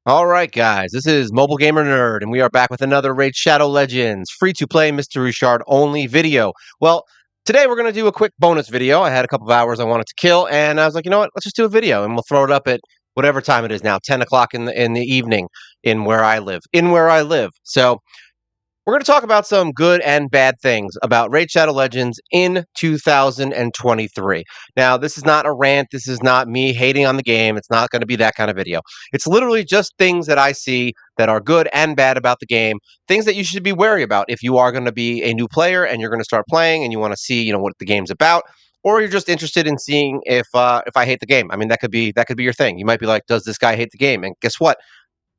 All right, guys, this is Mobile Gamer Nerd, and we are back with another Raid Shadow Legends free-to-play mystery shard only video. Well, today we're going to do a quick bonus video. I had a couple of hours I wanted to kill, and I was like, you know what? Let's just do a video, and we'll throw it up at whatever time it is now, 10 o'clock in the evening in where I live. So we're going to talk about some good and bad things about Raid Shadow Legends in 2023. Now, this is not a rant. This is not me hating on the game. It's not going to be that kind of video. It's literally just things that I see that are good and bad about the game, things that you should be wary about if you are going to be a new player and you're going to start playing and you want to see, what the game's about, or you're just interested in seeing if I hate the game. I mean, that could be your thing. You might be like, does this guy hate the game? And guess what?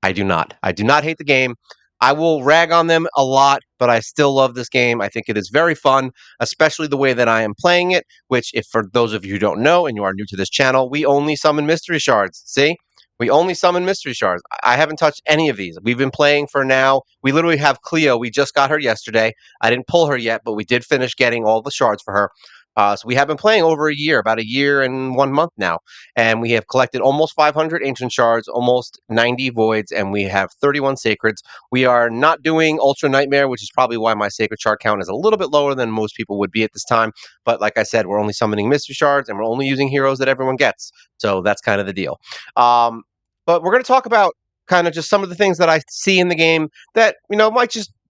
I do not. I do not hate the game. I will rag on them a lot, but I still love this game. I think it is very fun, especially the way that I am playing it, which, if for those of you who don't know and you are new to this channel, we only summon mystery shards. See? We only summon mystery shards. I haven't touched any of these. We've been playing for now. We literally have Cleo. We just got her yesterday. I didn't pull her yet, but we did finish getting all the shards for her. So we have been playing over a year, about a year and 1 month now, and we have collected almost 500 ancient shards, almost 90 voids, and we have 31 sacreds. We are not doing Ultra Nightmare, which is probably why my sacred shard count is a little bit lower than most people would be at this time. But like I said, we're only summoning mystery shards, and we're only using heroes that everyone gets. So that's kind of the deal. But we're going to talk about kind of just some of the things that I see in the game that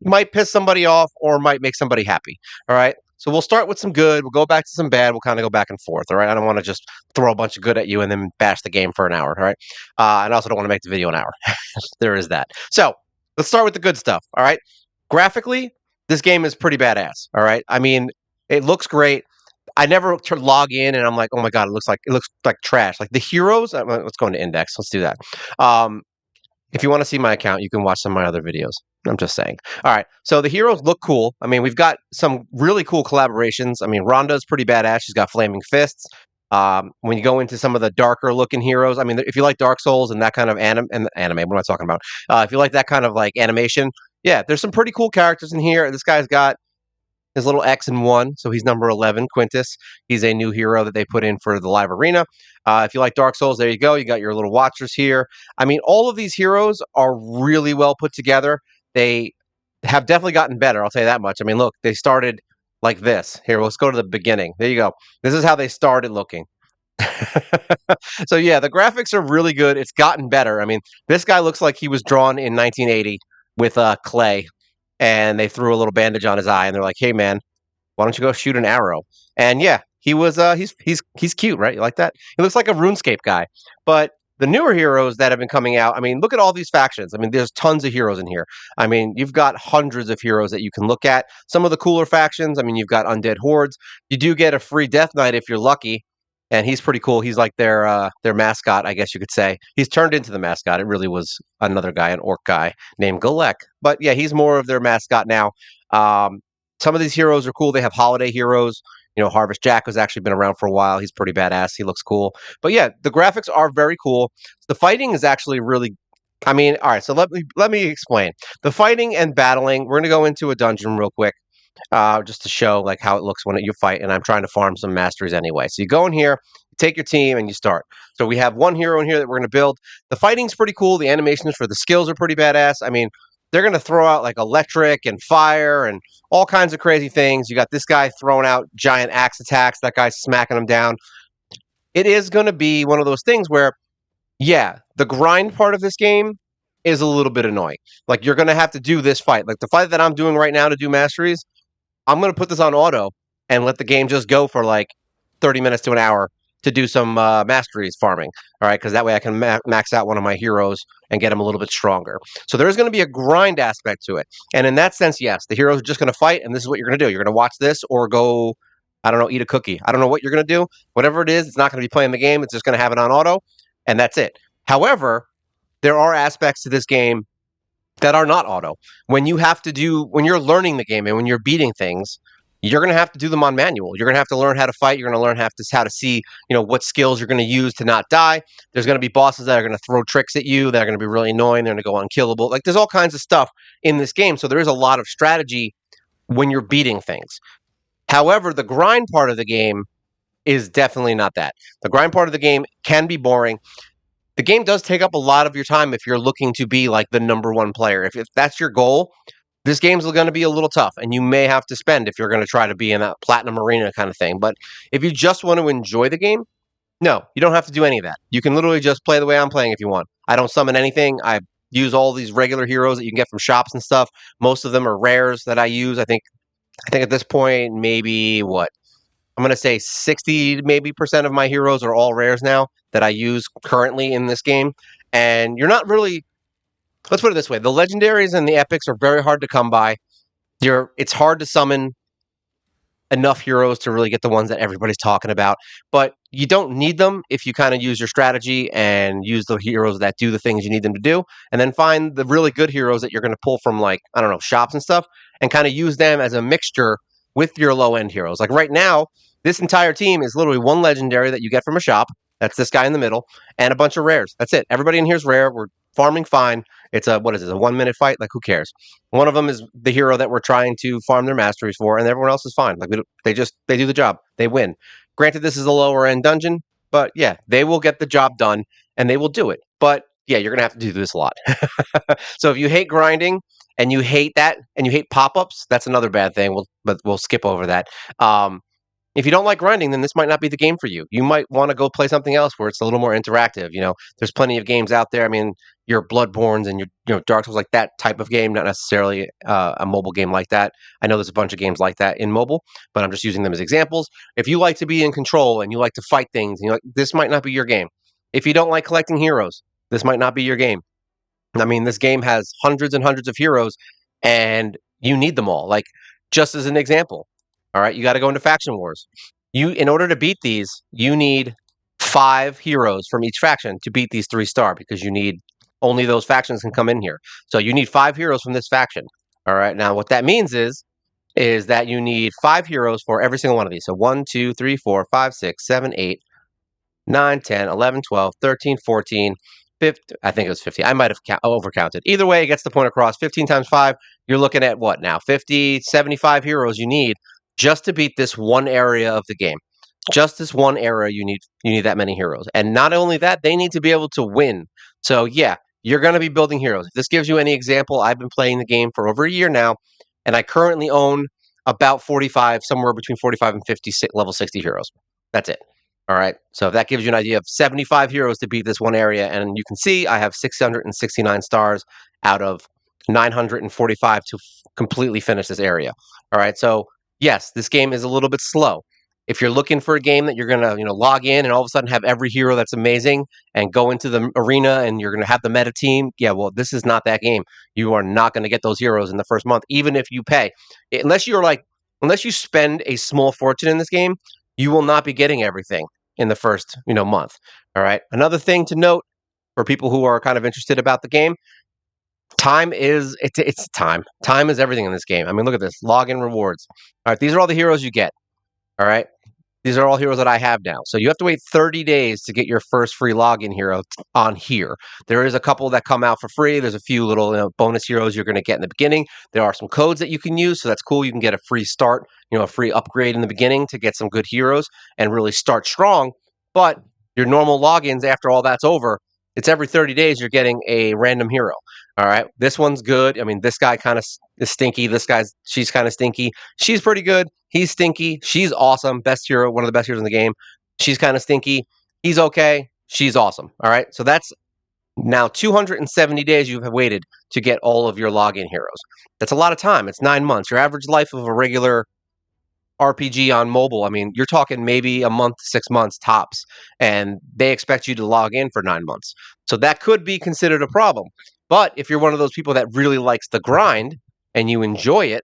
might piss somebody off or might make somebody happy. All right. So we'll start with some good. We'll go back to some bad. We'll kind of go back and forth. All right. I don't want to just throw a bunch of good at you and then bash the game for an hour. All right. And I also don't want to make the video an hour. There is that. So let's start with the good stuff. All right. Graphically, this game is pretty badass. All right. I mean, it looks great. I never log in and I'm like, oh my god, it looks like trash. Like the heroes. Let's go into index. Let's do that. Um, if you want to see my account, you can watch some of my other videos. I'm just saying. All right. So the heroes look cool. I mean, we've got some really cool collaborations. I mean, Rhonda's pretty badass. She's got flaming fists. When you go into some of the darker looking heroes, I mean, if you like Dark Souls and that kind of anime, what am I talking about? If you like that kind of like animation, yeah, there's some pretty cool characters in here. This guy's got his little X and one, so he's number 11, Quintus. He's a new hero that they put in for the live arena. If you like Dark Souls, there you go. You got your little watchers here. I mean, all of these heroes are really well put together. They have definitely gotten better, I'll tell you that much. I mean, look, they started like this. Here, let's go to the beginning. There you go. This is how they started looking. So yeah, the graphics are really good. It's gotten better. I mean, this guy looks like he was drawn in 1980 with clay, and they threw a little bandage on his eye, and they're like, "Hey, man, why don't you go shoot an arrow?" And yeah, he was he's cute, right? You like that? He looks like a RuneScape guy. But the newer heroes that have been coming out, I mean, look at all these factions. I mean, there's tons of heroes in here. I mean, you've got hundreds of heroes that you can look at. Some of the cooler factions, I mean, you've got Undead Hordes. You do get a free Death Knight if you're lucky, and he's pretty cool. He's like their mascot, I guess you could say. He's turned into the mascot. It really was another guy, an orc guy named Galek. But yeah, he's more of their mascot now. Some of these heroes are cool. They have holiday heroes. Harvest Jack has actually been around for a while. He's pretty badass. He looks cool. But yeah, the graphics are very cool. The fighting is actually really. I mean, all right. So let me explain the fighting and battling. We're gonna go into a dungeon real quick, just to show like how it looks when you fight. And I'm trying to farm some masteries anyway. So you go in here, you take your team, and you start. So we have one hero in here that we're gonna build. The fighting's pretty cool. The animations for the skills are pretty badass. I mean, they're going to throw out like electric and fire and all kinds of crazy things. You got this guy throwing out giant axe attacks. That guy's smacking them down. It is going to be one of those things where, yeah, the grind part of this game is a little bit annoying. Like, you're going to have to do this fight. Like, the fight that I'm doing right now to do masteries, I'm going to put this on auto and let the game just go for like 30 minutes to an hour to do some masteries farming. All right, because that way I can max out one of my heroes and get him a little bit stronger. So there's going to be a grind aspect to it. And in that sense, yes, the heroes are just going to fight, and this is what you're going to do. You're going to watch this or go, I don't know, eat a cookie. I don't know what you're going to do. Whatever it is, it's not going to be playing the game. It's just going to have it on auto, and that's it. However, there are aspects to this game that are not auto. When you're learning the game and when you're beating things, you're going to have to do them on manual. You're going to have to learn how to fight. You're going to learn how to see, what skills you're going to use to not die. There's going to be bosses that are going to throw tricks at you that are going to be really annoying. They're going to go unkillable. Like, there's all kinds of stuff in this game. So there is a lot of strategy when you're beating things. However, the grind part of the game is definitely not that. The grind part of the game can be boring. the game does take up a lot of your time if you're looking to be like the number one player. If that's your goal, this game's going to be a little tough, and you may have to spend if you're going to try to be in that platinum arena kind of thing. But if you just want to enjoy the game, no, you don't have to do any of that. You can literally just play the way I'm playing if you want. I don't summon anything. I use all these regular heroes that you can get from shops and stuff. Most of them are rares that I use. I think at this point, maybe what I'm going to say 60 maybe percent of my heroes are all rares now that I use currently in this game. And you're not really, let's put it this way, the legendaries and the epics are very hard to come by. It's hard to summon enough heroes to really get the ones that everybody's talking about. But you don't need them if you kind of use your strategy and use the heroes that do the things you need them to do, and then find the really good heroes that you're going to pull from, like, I don't know, shops and stuff, and kind of use them as a mixture with your low end heroes. Like right now, this entire team is literally one legendary that you get from a shop. That's this guy in the middle, and a bunch of rares. That's it. Everybody in here is rare. We're farming fine. It's a, what is it, a 1 minute fight? Like, who cares? One of them is the hero that we're trying to farm their masteries for, and everyone else is fine. Like, they do the job. They win. Granted, this is a lower end dungeon, but yeah, they will get the job done and they will do it. But yeah, you're gonna have to do this a lot. So if you hate grinding and you hate that and you hate pop ups, that's another bad thing. But we'll skip over that. Um, if you don't like grinding, then this might not be the game for you. You might want to go play something else where it's a little more interactive. There's plenty of games out there. I mean, your Bloodborns and your Dark Souls, like that type of game, not necessarily a mobile game like that. I know there's a bunch of games like that in mobile, but I'm just using them as examples. If you like to be in control and you like to fight things, and this might not be your game. If you don't like collecting heroes, this might not be your game. I mean, this game has hundreds and hundreds of heroes, and you need them all. Like, just as an example, all right, you got to go into faction wars. In order to beat these, you need 5 heroes from each faction to beat these 3-star, because you need only those factions can come in here. So you need 5 heroes from this faction. All right. Now, what that means is that you need 5 heroes for every single one of these. So 1, 2, 3, 4, 5, 6, 7, 8, 9, 10, 11, 12, 13, 14, 15. I think it was 50. I might have overcounted. Either way, it gets the point across. 15 times 5, you're looking at what now? 50, 75 heroes you need just to beat this one area of the game. Just this one area, you need that many heroes. And not only that, they need to be able to win. So yeah, you're going to be building heroes. If this gives you any example, I've been playing the game for over a year now, and I currently own about 45, somewhere between 45 and 50 level 60 heroes. That's it. All right. So if that gives you an idea of 75 heroes to beat this one area, and you can see I have 669 stars out of 945 to completely finish this area. All right. So yes, this game is a little bit slow. If you're looking for a game that you're gonna, log in and all of a sudden have every hero that's amazing and go into the arena and you're gonna have the meta team, yeah, well, this is not that game. You are not gonna get those heroes in the first month, even if you pay. Unless you spend a small fortune in this game, you will not be getting everything in the first, month. All right. Another thing to note for people who are kind of interested about the game, time is it's time. Time is everything in this game. I mean, look at this. Login rewards. All right, these are all the heroes you get. All right. These are all heroes that I have now. So you have to wait 30 days to get your first free login hero on here. There is a couple that come out for free. There's a few little bonus heroes you're going to get in the beginning. There are some codes that you can use, so that's cool. You can get a free start, a free upgrade in the beginning to get some good heroes and really start strong. But your normal logins after all that's over, it's every 30 days you're getting a random hero. All right. This one's good. I mean, this guy kind of is stinky. She's kind of stinky. She's pretty good. He's stinky. She's awesome. Best hero, one of the best heroes in the game. She's kind of stinky. He's okay. She's awesome. All right. So that's now 270 days you have waited to get all of your login heroes. That's a lot of time. It's 9 months. Your average life of a regular RPG on mobile, I mean, you're talking maybe a month, 6 months tops, and they expect you to log in for 9 months. So that could be considered a problem. But if you're one of those people that really likes the grind and you enjoy it,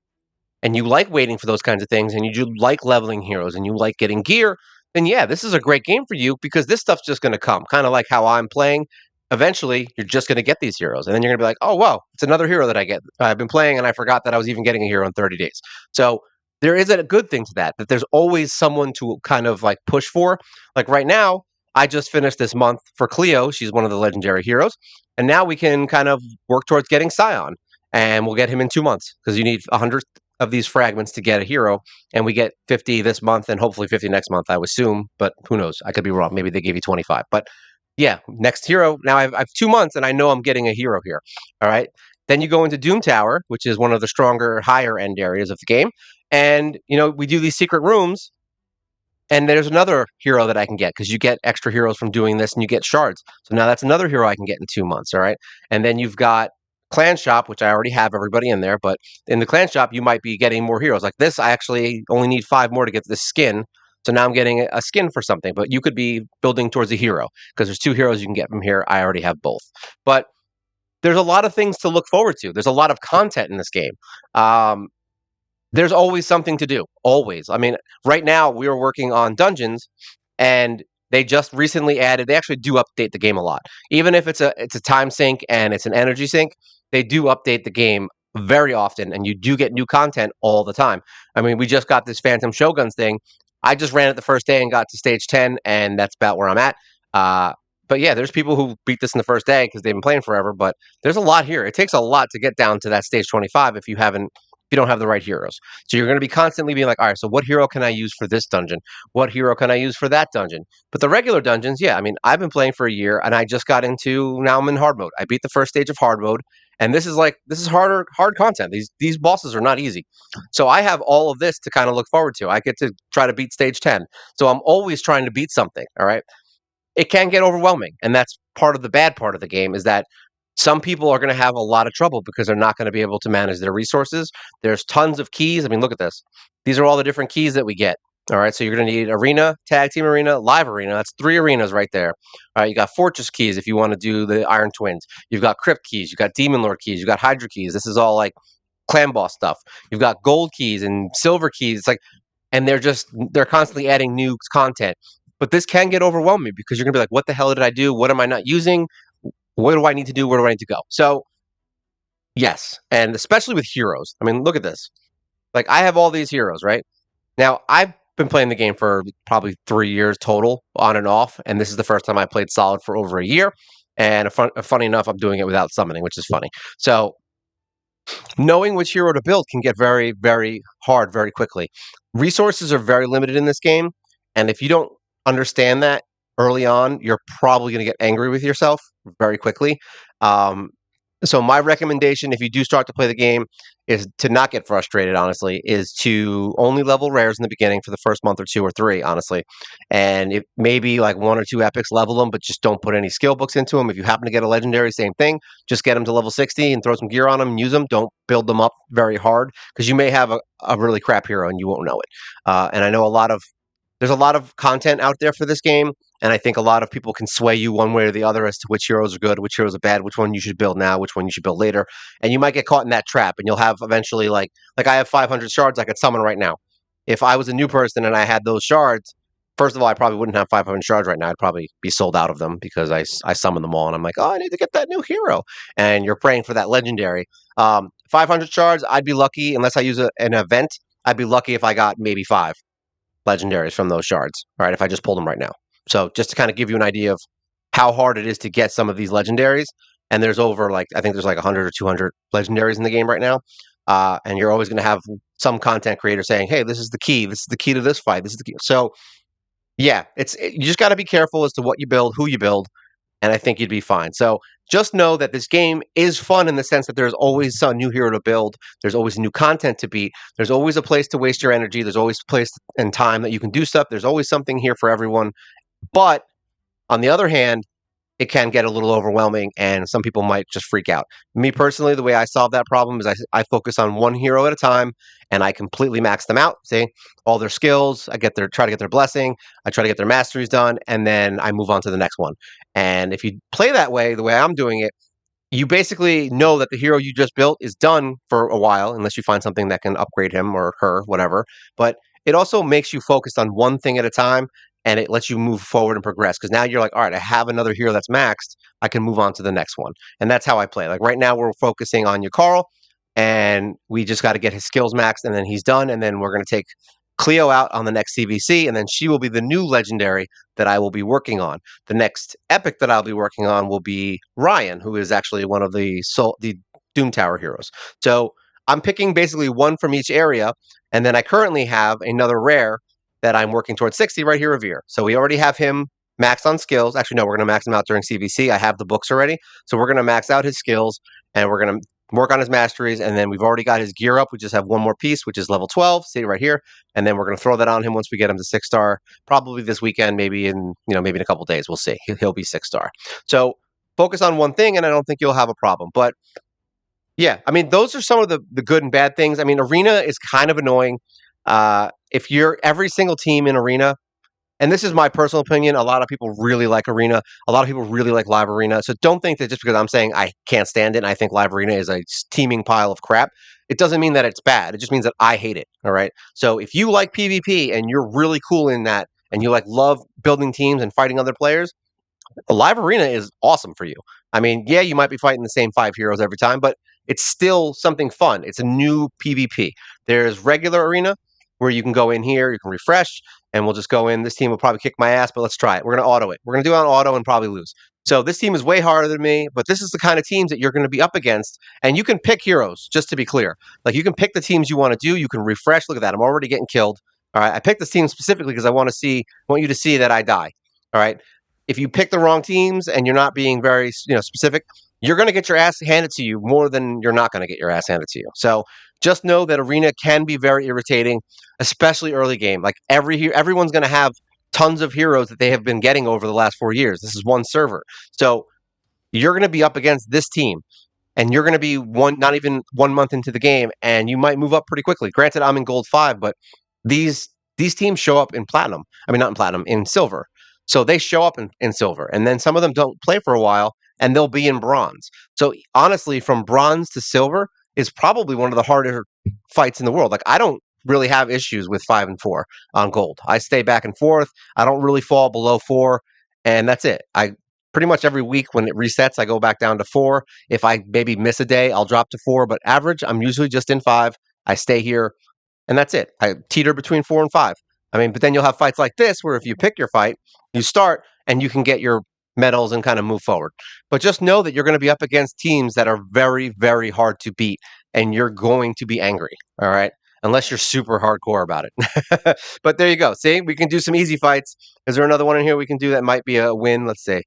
and you like waiting for those kinds of things, and you do like leveling heroes, and you like getting gear, then yeah, this is a great game for you, because this stuff's just going to come. Kind of like how I'm playing. Eventually, you're just going to get these heroes, and then you're going to be like, oh, wow, it's another hero that I get. I've been playing, and I forgot that I was even getting a hero in 30 days. So there is a good thing to that there's always someone to kind of like push for. Like right now, I just finished this month for Cleo. She's one of the legendary heroes. And now we can kind of work towards getting Scion. And we'll get him in 2 months, because you need 100 of these fragments to get a hero, and we get 50 this month and hopefully 50 next month, I would assume, but who knows? I could be wrong. Maybe they gave you 25. But Yeah, next hero. Now I've 2 months and I know I'm getting a hero here. All right. Then you go into Doom Tower, which is one of the stronger, higher end areas of the game. And, we do these secret rooms. And there's another hero that I can get because you get extra heroes from doing this and you get shards. So now that's another hero I can get in 2 months. All right. And then you've got Clan Shop, which I already have everybody in there. But in the Clan Shop, you might be getting more heroes. Like this, I actually only need 5 more to get this skin. So now I'm getting a skin for something. But you could be building towards a hero because there's 2 heroes you can get from here. I already have both. But there's a lot of things to look forward to. There's a lot of content in this game. Um, there's always something to do. Always. I mean, right now we are working on dungeons, and they just recently added. They actually do update the game a lot, even if it's a time sink and it's an energy sink. They do update the game very often, and you do get new content all the time. I mean, we just got this Phantom Shoguns thing. I just ran it the first day and got to stage 10, and that's about where I'm at. Uh, but yeah, there's people who beat this in the first day because they've been playing forever. But there's a lot here. It takes a lot to get down to that stage 25 if you don't have the right heroes. So you're going to be constantly being like, all right, so what hero can I use for this dungeon? What hero can I use for that dungeon? But the regular dungeons, yeah, I mean, I've been playing for a year and I just got into now I'm in hard mode. I beat the first stage of hard mode, and this is hard content. These bosses are not easy. So I have all of this to kind of look forward to. I get to try to beat stage 10. So I'm always trying to beat something, all right? It can get overwhelming, and that's part of the bad part of the game is that some people are going to have a lot of trouble because they're not going to be able to manage their resources. There's tons of keys. I mean, look at this. These are all the different keys that we get. All right, so you're going to need arena, tag team arena, live arena. That's 3 arenas right there. All right, you got fortress keys if you want to do the Iron Twins. You've got crypt keys. You've got demon lord keys. You've got hydra keys. This is all like clan boss stuff. You've got gold keys and silver keys. It's like, and they're constantly adding new content. But this can get overwhelming because you're gonna be like, what the hell did I do? What am I not using? What do I need to do? Where do I need to go? So yes, and especially with heroes. I mean, look at this. Like I have all these heroes, right? Now I've been playing the game for probably 3 years total, on and off, and this is the first time I played solid for over a year. And funny enough, I'm doing it without summoning, which is funny. So knowing which hero to build can get very, very hard very quickly. Resources are very limited in this game, and if you don't understand that early on, you're probably going to get angry with yourself very quickly. Um, so my recommendation, if you do start to play the game, is to not get frustrated. Honestly, is to only level rares in the beginning for the first month or 2 or 3. Honestly, and if maybe like 1 or 2 epics, level them, but just don't put any skill books into them. If you happen to get a legendary, same thing. Just get them to level 60 and throw some gear on them and use them. Don't build them up very hard because you may have a really crap hero and you won't know it. And I know there's a lot of content out there for this game, and I think a lot of people can sway you one way or the other as to which heroes are good, which heroes are bad, which one you should build now, which one you should build later, and you might get caught in that trap, and you'll have eventually like I have 500 shards I could summon right now. If I was a new person and I had those shards, first of all, I probably wouldn't have 500 shards right now. I'd probably be sold out of them because I summoned them all, and I'm like, oh, I need to get that new hero, and you're praying for that legendary. 500 shards, I'd be lucky unless I use an event. I'd be lucky if I got maybe 5 legendaries from those shards, right? If I just pulled them right now. So just to kind of give you an idea of how hard it is to get some of these legendaries, and there's over like I think there's like 100 or 200 legendaries in the game right now, and you're always going to have some content creator saying, "Hey, this is the key. This is the key to this fight. This is the key." So yeah, you just got to be careful as to what you build, who you build, and I think you'd be fine. So just know that this game is fun in the sense that there's always a new hero to build. There's always new content to beat. There's always a place to waste your energy. There's always a place and time that you can do stuff. There's always something here for everyone. But on the other hand, it can get a little overwhelming and some people might just freak out. Me personally, the way I solve that problem is I focus on one hero at a time and I completely max them out. See all their skills. Try to get their blessing. I try to get their masteries done and then I move on to the next one. And if you play that way, the way I'm doing it, you basically know that the hero you just built is done for a while, unless you find something that can upgrade him or her, whatever. But it also makes you focused on one thing at a time and it lets you move forward and progress. Because now you're like, all right, I have another hero that's maxed. I can move on to the next one. And that's how I play. Like right now, we're focusing on Carl, and we just got to get his skills maxed, and then he's done. And then we're going to take Cleo out on the next CVC, and then she will be the new legendary that I will be working on. The next epic that I'll be working on will be Ryan, who is actually one of the Doom Tower heroes. So I'm picking basically one from each area, and then I currently have another rare that I'm working towards 60 right here, Revere. So we already have him max on skills. Actually, no, we're going to max him out during CVC. I have the books already. So we're going to max out his skills and we're going to work on his masteries. And then we've already got his gear up. We just have one more piece, which is level 12. See right here. And then we're going to throw that on him once we get him to 6-star, probably this weekend, maybe maybe in a couple days. We'll see. He'll be 6-star. So focus on one thing and I don't think you'll have a problem. But yeah, I mean, those are some of the good and bad things. I mean, Arena is kind of annoying. If you're every single team in Arena, and this is my personal opinion, a lot of people really like Arena. A lot of people really like Live Arena. So don't think that just because I'm saying I can't stand it and I think Live Arena is a steaming pile of crap, it doesn't mean that it's bad. It just means that I hate it. All right. So if you like PvP and you're really cool in that and you love building teams and fighting other players, a live arena is awesome for you. I mean, yeah, you might be fighting the same 5 heroes every time, but it's still something fun. It's a new PvP. There's regular arena where you can go in here, you can refresh, and we'll just go in. This team will probably kick my ass, but let's try it. We're going to auto it. We're going to do it on auto and probably lose. So this team is way harder than me, but this is the kind of teams that you're going to be up against. And you can pick heroes, just to be clear. Like you can pick the teams you want to do. You can refresh. Look at that. I'm already getting killed. All right. I picked this team specifically because I want you to see that I die. All right. If you pick the wrong teams and you're not being very specific, you're going to get your ass handed to you more than you're not going to get your ass handed to you. So just know that arena can be very irritating, especially early game. Like everyone's going to have tons of heroes that they have been getting over the last 4 years. This is one server, so you're going to be up against this team and you're going to be not even 1 month into the game, and you might move up pretty quickly. Granted, I'm in gold 5, but these these teams show up in platinum. I mean, not in platinum, in silver. So they show up in silver, and then some of them don't play for a while, and they'll be in bronze. So honestly, from bronze to silver is probably one of the harder fights in the world. Like I don't really have issues with 5 and 4 on gold. I stay back and forth. I don't really fall below 4, and that's it. I pretty much every week when it resets, I go back down to 4. If I maybe miss a day, I'll drop to 4, but average, I'm usually just in 5. I stay here, and that's it. I teeter between 4 and 5. I mean, but then you'll have fights like this where if you pick your fight, you start and you can get your medals and kind of move forward. But just know that you're going to be up against teams that are very, very hard to beat, and you're going to be angry. All right. Unless you're super hardcore about it. But there you go. See, we can do some easy fights. Is there another one in here we can do that might be a win? Let's see.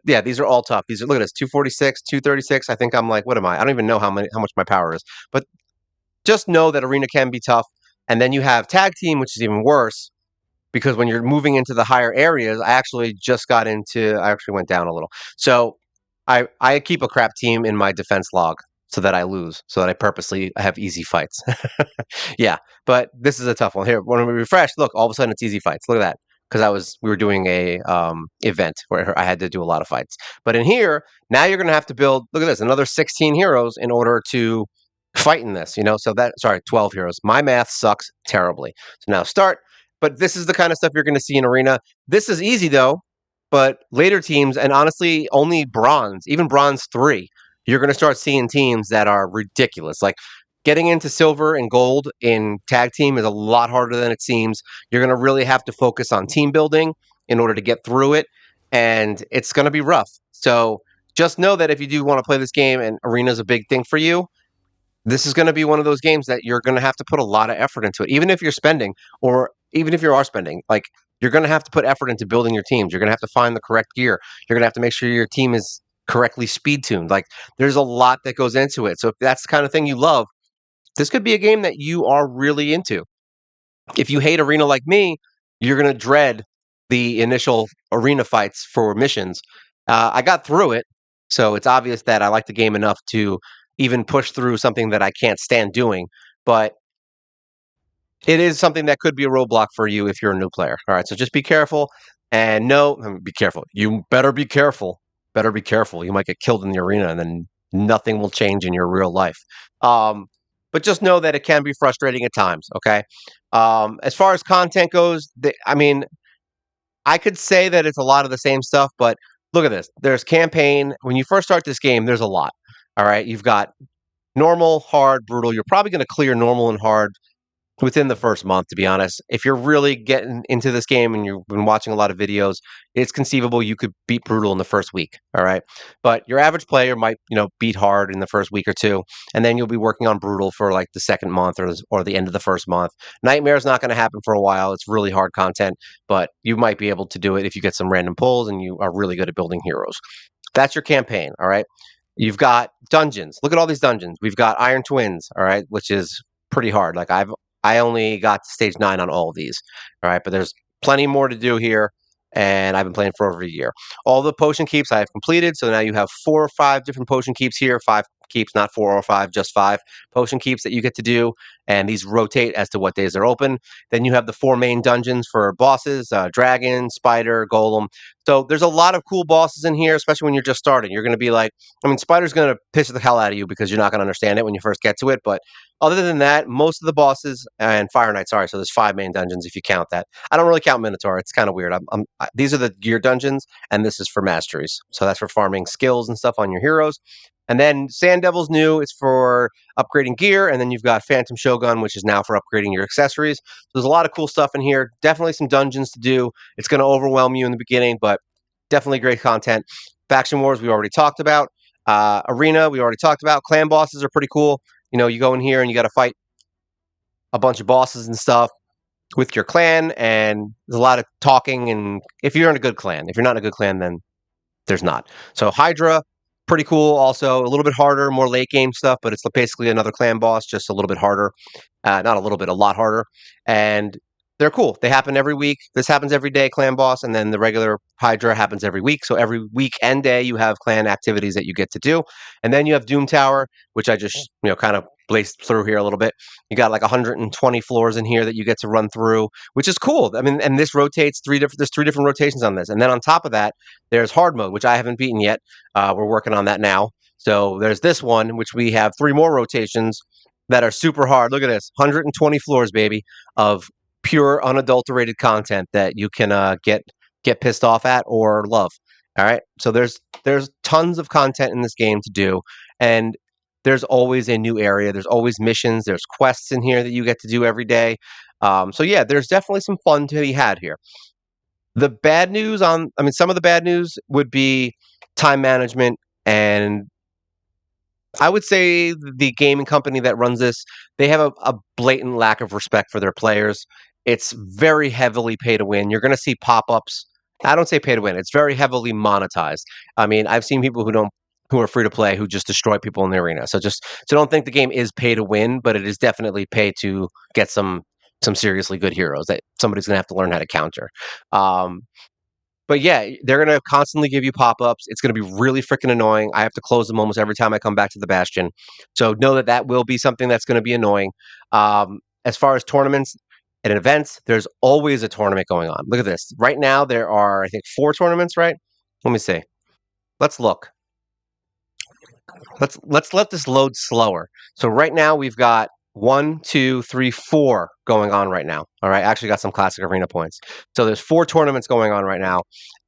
Yeah, these are all tough. These are, look at this, 246, 236. I think I'm like, what am I? I don't even know how much my power is. But just know that arena can be tough. And then you have tag team, which is even worse because when you're moving into the higher areas, I actually went down a little. So I keep a crap team in my defense log so that I lose, so that I purposely have easy fights. Yeah, but this is a tough one here. When we refresh, look, all of a sudden it's easy fights. Look at that, because we were doing a event where I had to do a lot of fights. But in here, now you're going to have to build. Look at this, another 16 heroes in order to fight in this. So 12 heroes. My math sucks terribly. So now start. But this is the kind of stuff you're going to see in arena. This is easy though, but later teams, and honestly, only bronze, even bronze 3, you're going to start seeing teams that are ridiculous. Like getting into silver and gold in tag team is a lot harder than it seems. You're going to really have to focus on team building in order to get through it, and it's going to be rough. So just know that if you do want to play this game and arena is a big thing for you, this is going to be one of those games that you're going to have to put a lot of effort into it, even if you're spending, or even if you are spending. Like you're going to have to put effort into building your teams. You're going to have to find the correct gear. You're going to have to make sure your team is correctly speed tuned. Like there's a lot that goes into it. So if that's the kind of thing you love, this could be a game that you are really into. If you hate arena like me, you're going to dread the initial arena fights for missions. I got through it, so it's obvious that I like the game enough to even push through something that I can't stand doing. But it is something that could be a roadblock for you if you're a new player. All right, so just be careful and be careful. You better be careful. Better be careful. You might get killed in the arena, and then nothing will change in your real life. Um, but just know that it can be frustrating at times. Okay. As far as content goes, I mean, I could say that it's a lot of the same stuff, but look at this. There's campaign. When you first start this game, there's a lot. All right, you've got normal, hard, brutal. You're probably going to clear normal and hard within the first month, to be honest. If you're really getting into this game and you've been watching a lot of videos, it's conceivable you could beat brutal in the first week. All right. But your average player might, beat hard in the first week or two, and then you'll be working on brutal for like the second month or the end of the first month. Nightmare is not going to happen for a while. It's really hard content, but you might be able to do it if you get some random pulls and you are really good at building heroes. That's your campaign. All right. You've got dungeons. Look at all these dungeons. We've got Iron Twins, all right, which is pretty hard. Like I only got to stage 9 on all of these. All right, but there's plenty more to do here, and I've been playing for over a year. All the potion keeps I have completed, so now you have 4 or 5 different potion keeps here. 5 keeps, not 4 or 5, just 5 potion keeps that you get to do, and these rotate as to what days they're open. Then you have the 4 main dungeons for bosses: dragon, spider, golem. So there's a lot of cool bosses in here, especially when you're just starting. You're going to be like, I mean, Spider's going to piss the hell out of you because you're not going to understand it when you first get to it. But other than that, most of the bosses and Fire Knight, sorry, so there's 5 main dungeons if you count that. I don't really count Minotaur. It's kind of weird. These are the gear dungeons, and this is for masteries. So that's for farming skills and stuff on your heroes. And then Sand Devil's new. It's for upgrading gear. And then you've got Phantom Shogun, which is now for upgrading your accessories. So there's a lot of cool stuff in here. Definitely some dungeons to do. It's going to overwhelm you in the beginning, but definitely great content. Faction Wars, we already talked about. Arena, we already talked about. Clan bosses are pretty cool. You go in here and you got to fight a bunch of bosses and stuff with your clan, and there's a lot of talking. And if you're in a good clan, if you're not in a good clan, then there's not. So Hydra, pretty cool. Also a little bit harder, more late game stuff, but it's basically another clan boss, just a little bit harder. Not a little bit, a lot harder. And they're cool. They happen every week. This happens every day, clan boss, and then the regular Hydra happens every week. So every week and day, you have clan activities that you get to do. And then you have Doom Tower, which I just, kind of blazed through here a little bit. You got like 120 floors in here that you get to run through, which is cool. I mean, and this rotates there's 3 different rotations on this. And then on top of that, there's hard mode, which I haven't beaten yet. We're working on that now. So there's this one, which we have 3 more rotations that are super hard. Look at this, 120 floors, baby, of pure unadulterated content that you can get pissed off at or love. All right. So there's tons of content in this game to do, and there's always a new area. There's always missions. There's quests in here that you get to do every day. So yeah, there's definitely some fun to be had here. The bad news I mean, some of the bad news would be time management, and I would say the gaming company that runs this, they have a blatant lack of respect for their players. It's very heavily pay to win. You're going to see pop ups. I don't say pay to win. It's very heavily monetized. I mean, I've seen people who are free to play who just destroy people in the arena. So don't think the game is pay to win, but it is definitely pay to get some seriously good heroes that somebody's going to have to learn how to counter. Um, but yeah, they're gonna constantly give you pop-ups. It's gonna be really freaking annoying. I have to close them almost every time I come back to the Bastion. So know that that will be something that's gonna be annoying. As far as tournaments and events, there's always a tournament going on. Look at this. Right now, there are, I think, 4 tournaments, right? Let me see. Let's look. Let's let this load slower. So right now we've got 1, 2, 3, 4 going on right now. All right, I actually got some classic arena points. So there's 4 tournaments going on right now,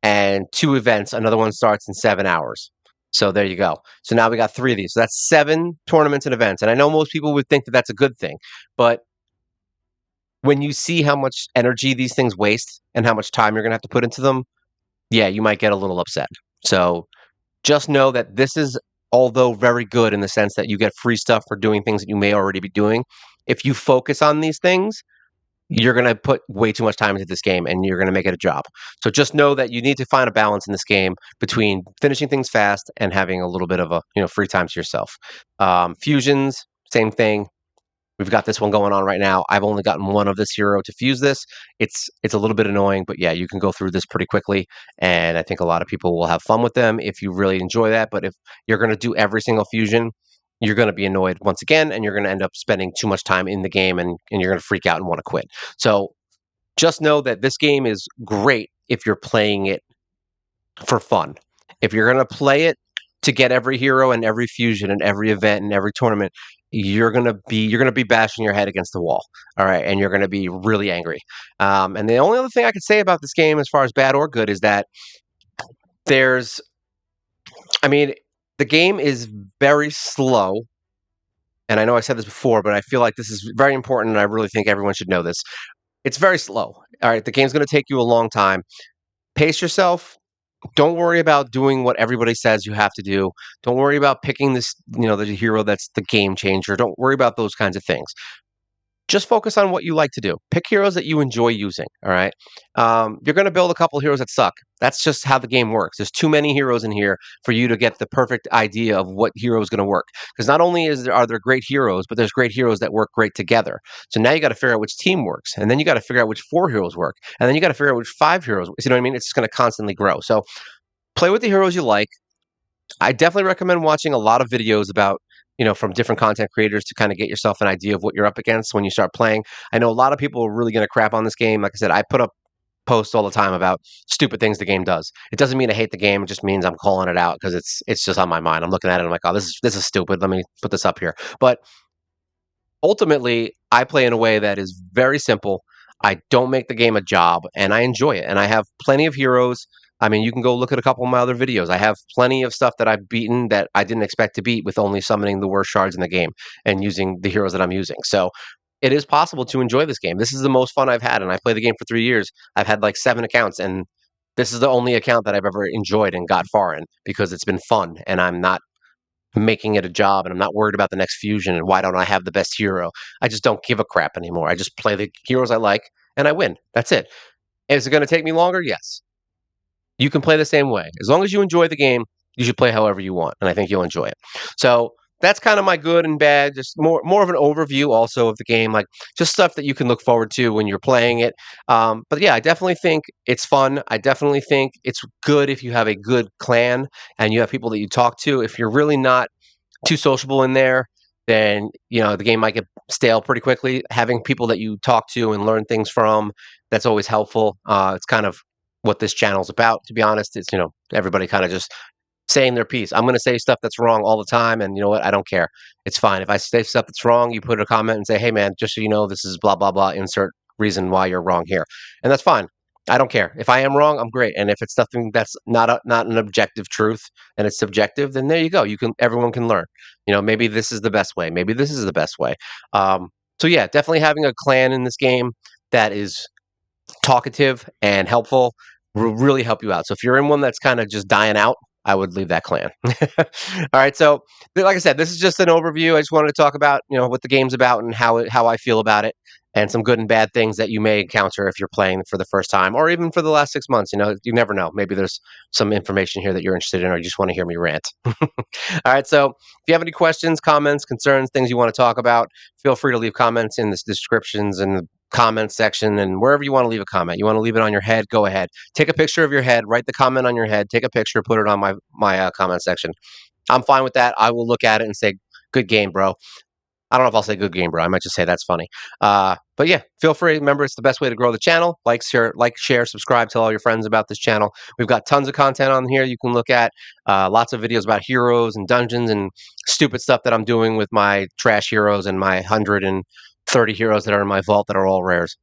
and 2 events. Another one starts in 7 hours. So there you go. So now we got 3 of these. So that's 7 tournaments and events. And I know most people would think that that's a good thing, but when you see how much energy these things waste and how much time you're going to have to put into them, yeah, you might get a little upset. So just know that this is, although very good in the sense that you get free stuff for doing things that you may already be doing, if you focus on these things, you're going to put way too much time into this game and you're going to make it a job. So just know that you need to find a balance in this game between finishing things fast and having a little bit of a free time to yourself. Fusions, same thing. We've got this one going on right now. I've only gotten one of this hero to fuse this. It's a little bit annoying, but yeah, you can go through this pretty quickly, and I think a lot of people will have fun with them if you really enjoy that. But if you're going to do every single fusion, you're going to be annoyed once again, and you're going to end up spending too much time in the game, and you're going to freak out and want to quit. So just know that this game is great if you're playing it for fun. If you're going to play it to get every hero and every fusion and every event and every tournament, you're gonna be bashing your head against the wall. All right, and you're gonna be really angry. And the only other thing I could say about this game, as far as bad or good, is that there's, I mean, the game is very slow and I know I said this before, but I feel like this is very important, and I really think everyone should know this. It's very slow. All right, the game's going to take you a long time. Pace yourself. Don't worry about doing what everybody says you have to do. Don't worry about picking this, the hero that's the game changer. Don't worry about those kinds of things. Just focus on what you like to do. Pick heroes that you enjoy using. All right. You're going to build a couple heroes that suck. That's just how the game works. There's too many heroes in here for you to get the perfect idea of what hero is going to work. Because not only are there great heroes, but there's great heroes that work great together. So now you got to figure out which team works, and then you got to figure out which 4 heroes work, and then you got to figure out which 5 heroes. You know what I mean? It's just going to constantly grow. So play with the heroes you like. I definitely recommend watching a lot of videos about, from different content creators to kind of get yourself an idea of what you're up against when you start playing. I know a lot of people are really going to crap on this game. Like I said, I put up posts all the time about stupid things the game does. It doesn't mean I hate the game. It just means I'm calling it out because it's just on my mind. I'm looking at it and I'm like, oh, this is stupid. Let me put this up here. But ultimately, I play in a way that is very simple. I don't make the game a job, and I enjoy it. And I have plenty of heroes. I mean, you can go look at a couple of my other videos. I have plenty of stuff that I've beaten that I didn't expect to beat with only summoning the worst shards in the game and using the heroes that I'm using. So it is possible to enjoy this game. This is the most fun I've had, and I played the game for 3 years. I've had like 7 accounts, and this is the only account that I've ever enjoyed and got far in because it's been fun, and I'm not making it a job, and I'm not worried about the next fusion and why don't I have the best hero. I just don't give a crap anymore. I just play the heroes I like and I win. That's it. Is it going to take me longer? Yes. You can play the same way. As long as you enjoy the game, you should play however you want, and I think you'll enjoy it. So that's kind of my good and bad, just more of an overview also of the game, like just stuff that you can look forward to when you're playing it. But yeah, I definitely think it's fun. I definitely think it's good if you have a good clan and you have people that you talk to. If you're really not too sociable in there, then the game might get stale pretty quickly. Having people that you talk to and learn things from, that's always helpful. It's kind of what this channel's about, to be honest. It's everybody kind of just saying their piece. I'm going to say stuff that's wrong all the time, and you know what? I don't care. It's fine if I say stuff that's wrong. You put a comment and say, "Hey, man, just so you know, this is blah blah blah." Insert reason why you're wrong here, and that's fine. I don't care. If I am wrong, I'm great. And if it's something that's not an objective truth and it's subjective, then there you go. Everyone can learn. Maybe this is the best way. Maybe this is the best way. So yeah, definitely having a clan in this game that is talkative and helpful will really help you out. So if you're in one that's kind of just dying out, I would leave that clan. All right. So like I said, this is just an overview. I just wanted to talk about, what the game's about and how I feel about it and some good and bad things that you may encounter if you're playing for the first time or even for the last 6 months. You never know. Maybe there's some information here that you're interested in or you just want to hear me rant. All right. So if you have any questions, comments, concerns, things you want to talk about, feel free to leave comments in the descriptions and the comment section and wherever you want to leave a comment. You want to leave it on your head, go ahead. Take a picture of your head, write the comment on your head, take a picture, put it on my comment section. I'm fine with that. I will look at it and say, "Good game, bro." I don't know if I'll say "good game, bro." I might just say that's funny. But yeah, feel free. Remember, it's the best way to grow the channel. Share, subscribe, tell all your friends about this channel. We've got tons of content on here you can look at. Lots of videos about heroes and dungeons and stupid stuff that I'm doing with my trash heroes and my 130 heroes that are in my vault that are all rares.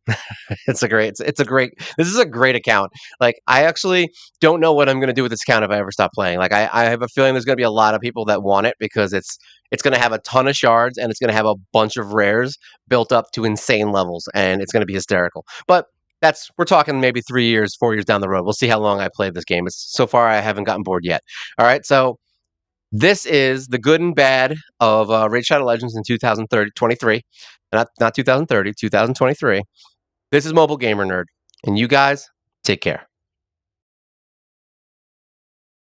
This is a great account. Like, I actually don't know what I'm going to do with this account if I ever stop playing. Like, I have a feeling there's going to be a lot of people that want it because it's going to have a ton of shards and it's going to have a bunch of rares built up to insane levels and it's going to be hysterical. But we're talking maybe 3 years, 4 years down the road. We'll see how long I played this game. So far I haven't gotten bored yet. All right. So this is the good and bad of Raid Shadow Legends in 2023. Not 2030, 2023. This is Mobile Gamer Nerd, and you guys take care.